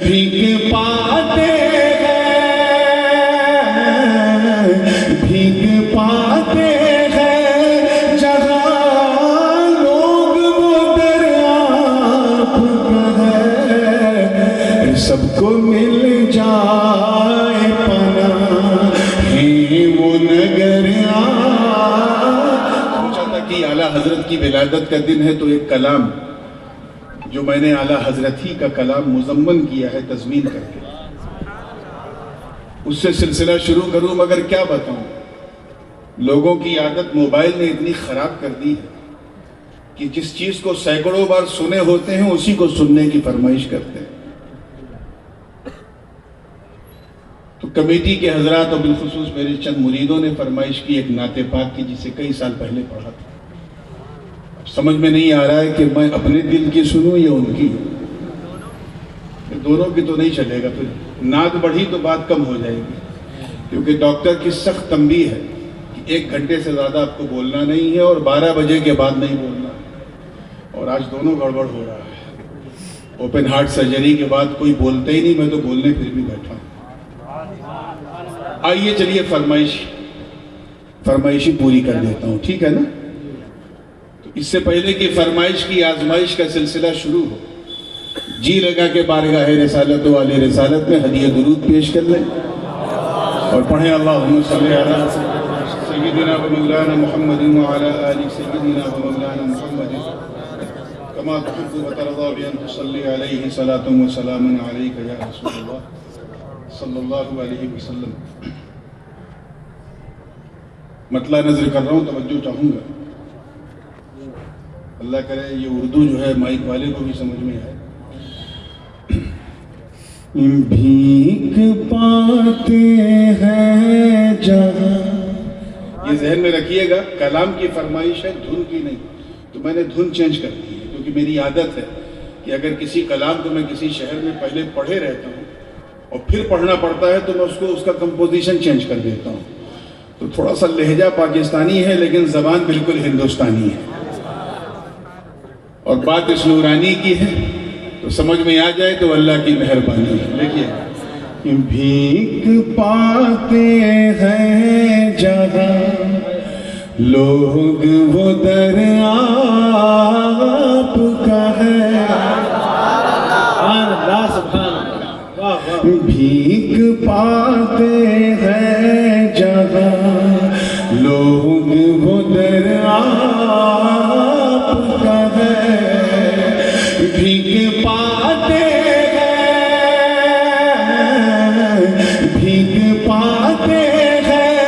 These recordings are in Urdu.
بھیگ پاتے ہیں، بھیگ پاتے ہیں جہاں لوگ وہ دریافت ہے، سب کو مل جائے پناہ ہے وہ نگر پوچھا تھا کہ اعلیٰ حضرت کی ولادت کا دن ہے تو ایک کلام جو میں نے اعلیٰ حضرت ہی کا کلام مضمن کیا ہے تضمین کر کے، اس سے سلسلہ شروع کروں، مگر کیا بتاؤں، لوگوں کی عادت موبائل نے اتنی خراب کر دی ہے کہ جس چیز کو سینکڑوں بار سنے ہوتے ہیں اسی کو سننے کی فرمائش کرتے ہیں۔ تو کمیٹی کے حضرات اور بالخصوص میرے چند مریدوں نے فرمائش کی ایک نعت پاک کی جسے کئی سال پہلے پڑھا تھا۔ سمجھ میں نہیں آ رہا ہے کہ میں اپنے دل کی سنوں یا ان کی، دونوں کی تو نہیں چلے گا، پھر نعت بڑھی تو بات کم ہو جائے گی، کیونکہ ڈاکٹر کی سخت تنبیہ ہے کہ 1 گھنٹے سے زیادہ آپ کو بولنا نہیں ہے اور 12 بجے کے بعد نہیں بولنا، اور آج دونوں گڑبڑ ہو رہا ہے۔ اوپن ہارٹ سرجری کے بعد کوئی بولتا ہی نہیں، میں تو بولنے پھر بھی بیٹھا ہوں۔ آئیے چلیے فرمائشی پوری کر دیتا ہوں، ٹھیک ہے نا؟ اس سے پہلے کہ فرمائش کی آزمائش کا سلسلہ شروع ہو، جی لگا کے بارگاہ رسالت و آل رسالت میں ہدیہ درود پیش کر لیں اور پڑھیں اللہم صلی علی سیدنا و مولانا محمد وعلی آل سیدنا و مولانا محمد کما تحب و ترضى بأن تصلی علیہ صلاة و سلام علیک یا رسول اللہ صلی اللہ علیہ وسلم۔ مطلع نظر کر رہا ہوں، توجہ چاہوں گا، اللہ کرے یہ اردو جو ہے مائک والے کو بھی سمجھ میں آئے۔ بھیگ پاتے ہیں جہاں، یہ ذہن میں رکھیے گا، کلام کی فرمائش ہے، دھن کی نہیں، تو میں نے دھن چینج کر دی ہے، کیونکہ میری عادت ہے کہ اگر کسی کلام کو میں کسی شہر میں پہلے پڑھے رہتا ہوں اور پھر پڑھنا پڑتا ہے تو میں اس کا کمپوزیشن چینج کر دیتا ہوں، تو تھوڑا سا لہجہ پاکستانی ہے لیکن زبان بالکل ہندوستانی ہے، اور بات اس نورانی کی ہے تو سمجھ میں آ جائے تو اللہ کی مہربانی ہے۔ دیکھیے، بھیگ پاتے ہیں جہاں لوگ وہ دریافت کا ہے، بھیگ پاتے ہیں جہاں لوگ وہ دریافت کا ہے، بھیگ پاتے ہیں، بھیگ پاتے ہیں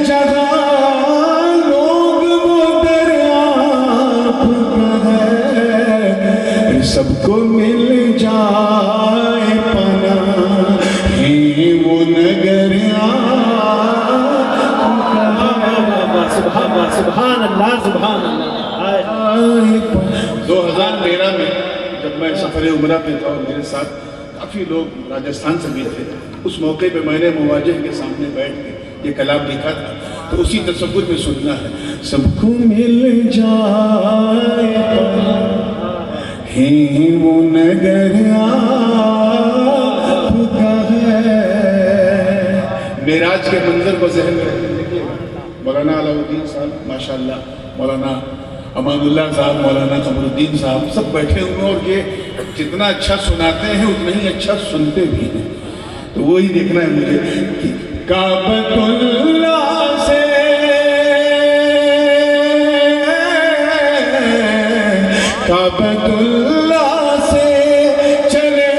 جہاں لوگ وہ دریافت کا ہے، سب کو مل جائے پناہ ہے وہ نگر سبحان اللہ سبحان اللہ۔ 2013 میں جب میں سفر عمرہ پہ تھا اور میرے ساتھ کافی لوگ راجستھان سے بھی تھے، اس موقع پہ میں نے مواجہ کے سامنے بیٹھ کے یہ کلام لکھا تھا، تو اسی تصور میں سننا ہے، سب کو مل جائے ہے وہ نگر آپ کا ہے۔ معراج کے منظر کو ذہن میں رکھیں، دیکھیے مولانا علاء الدین صاحب ماشاءاللہ، مولانا امان اللہ صاحب، مولانا قمر الدین صاحب سب بیٹھے ہوئے ہیں، اور یہ جتنا اچھا سناتے ہیں اتنا ہی اچھا سنتے بھی ہیں، تو وہی دیکھنا ہے مجھے کہ کعبۃ اللہ سے کعبۃ اللہ سے چلے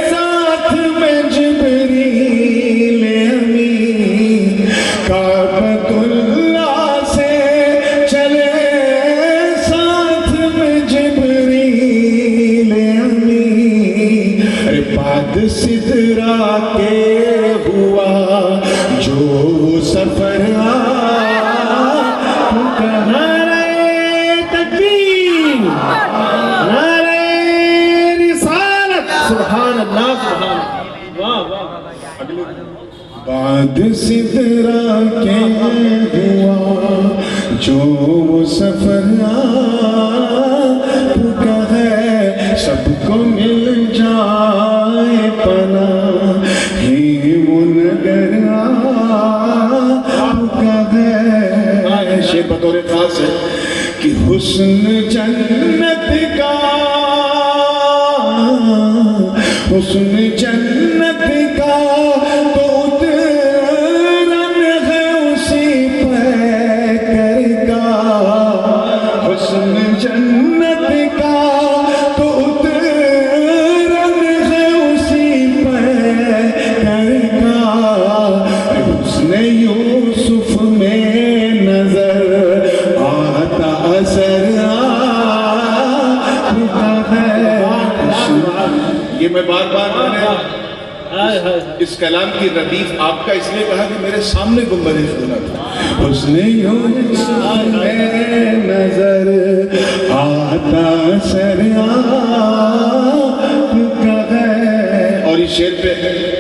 ساتھ میں جبریل امین، کعبۃ اللہ سے چلے ساتھ میں جبریل امین، ارے بعد سدرا کے ہوا جو سفر بعد سدرا کے ہوا جو سفر آپ کا ہے، سب کو مل جائے بطور خاص ہے کہ حسن جنت کا، حسن جنت کا تو اترن ہے اسی پیکر کا، حسن جنت کا تو اترن ہے اسی پیکر کا، حسن یوسف میں نظر آتا اثر آتا ہے۔ یہ میں بار بار اس کلام کی ردیف آپ کا اس لیے کہا کہ میرے سامنے گنبد خدا تھا۔ حسن یوسف میں نظر آتا اثر آتا ہے۔ اور اس شعر پہ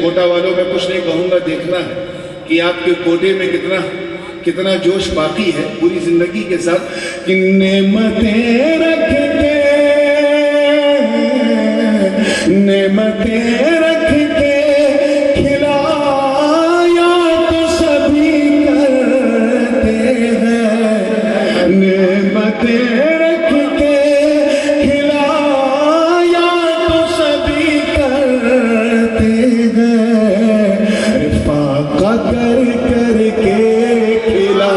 کوٹا والوں میں کچھ نہیں کہوں گا، دیکھنا ہے کہ آپ کے کوٹے میں کتنا جوش باقی ہے پوری زندگی کے ساتھ۔ کہ نعمتیں رکھ کے، نعمتیں رکھ کے کھلایا تو سبھی کرتے ہیں، نعمتیں رکھ کے کھلایا تو سبھی کرتے ہیں، فاقہ کر کر کے کھلا،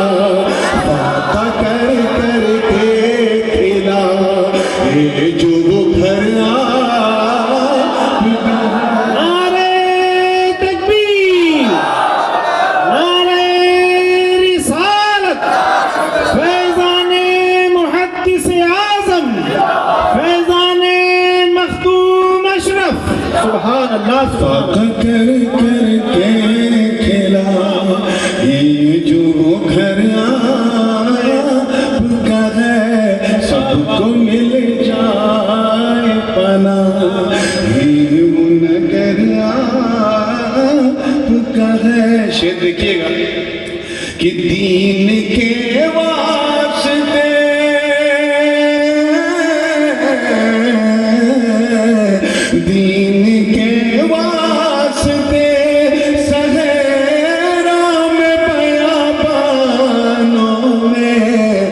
فاقہ کر کر کے کھلا، یہ جو وہ گھر سبحان اللہ، فاقہ کر کر کے کھلا، یہ جو گھر آیا کا ہے، سب کو مل جائے پناہ، یہ وہ نگر کا ہے۔ شعر دیکھیے گا کہ دین کے واسطے، دین کے واسطے صحرا میں بیابانوں میں،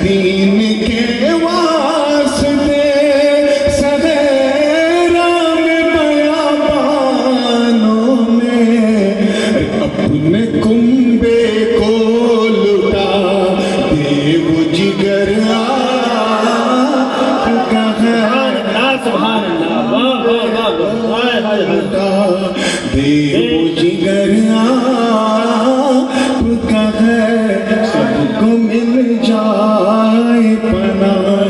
دین کے واسطے صحرا میں بیابانوں میں، اپنے کنبے کو لٹا دے وہ جگر سبحان اللہ، واہ واہ واہ، ہائے ہائے ہائے، دے وہ جگر آپ کا ہے، سب کو مل جائے پناہ،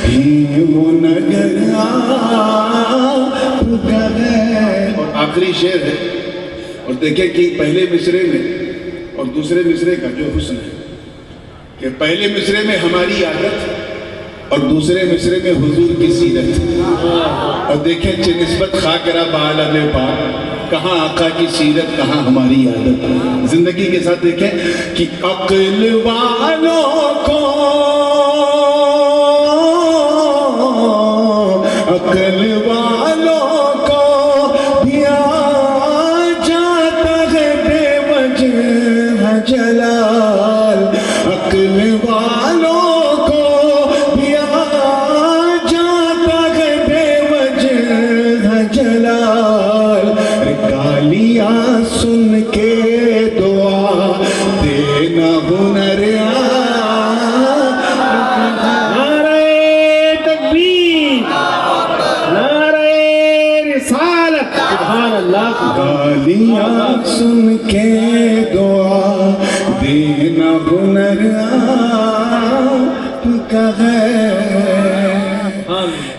ہی وہ نگر آپ کا ہے۔ اور آخری شعر ہے، اور دیکھیں کہ پہلے مصرے میں اور دوسرے مصرے کا جو حسن ہے، کہ پہلے مصرے میں ہماری عادت اور دوسرے مصرے میں حضور کی سیرت، اور دیکھیں چہ نسبت خاکرہ بعالم پاک، کہاں آقا کی سیرت، کہاں ہماری عادت۔ زندگی کے ساتھ دیکھیں کہ عقل والوں کو، عقل والوں کو بھی آ جاتا ہے بے وجہ جلال، عقل والوں جلال، گالیاں سن کے دعا دینا ہنر نعرہ تکبیر، نعرہ رسالت، سبحان اللہ، گالیاں سن کے دعا دینا ہنر آپ کا ہے۔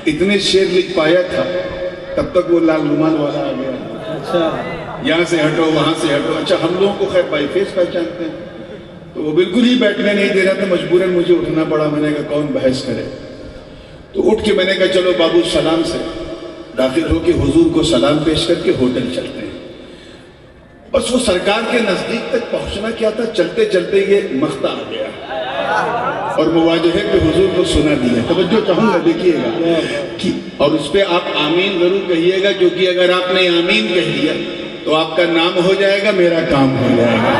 اتنے شعر لکھ پایا تھا تب تک وہ لال رومال والا آ گیا، اچھا یہاں سے ہٹو وہاں سے ہٹو۔ اچھا ہم لوگوں کو خیر بائی فیس پہچانتے ہیں، تو وہ بالکل ہی بیٹھنے نہیں دے رہا تھا، مجبوراً مجھے اٹھنا پڑا۔ میں نے کہا کون بحث کرے، تو اٹھ کے میں نے کہا چلو بابو سلام سے داخل ہو کے حضور کو سلام پیش کر کے ہوٹل چلتے ہیں۔ بس وہ سرکار کے نزدیک تک پہنچنا کیا تھا، چلتے چلتے یہ مختہ آ گیا اور مواجہے پہ حضور کو سنا دیا۔ توجہ چاہوں گا، دیکھیے گا اور اس پہ آپ آمین ضرور کہیے گا، کیونکہ اگر آپ نے آمین کہہ دیا تو آپ کا نام ہو جائے گا، میرا کام ہو جائے گا.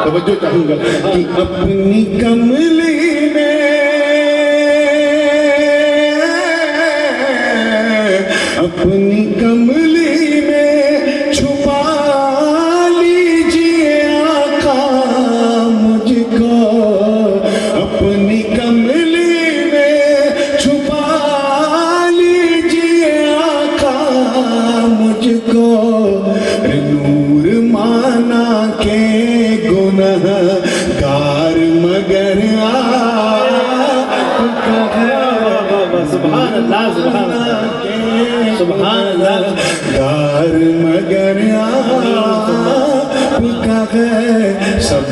توجہ چاہوں گا کہ اپنی کملی میں اپنی کملی میں چھپا لیجئے آقا مجھ کو، اپنی کملی میں چھپا لیجئے آقا مجھ کو، نور مانا کے گناہ گار مگر آپ کا سبحان اللہ سبحان اللہ سبحان اللہ گار مگر آپ کا ہے، سب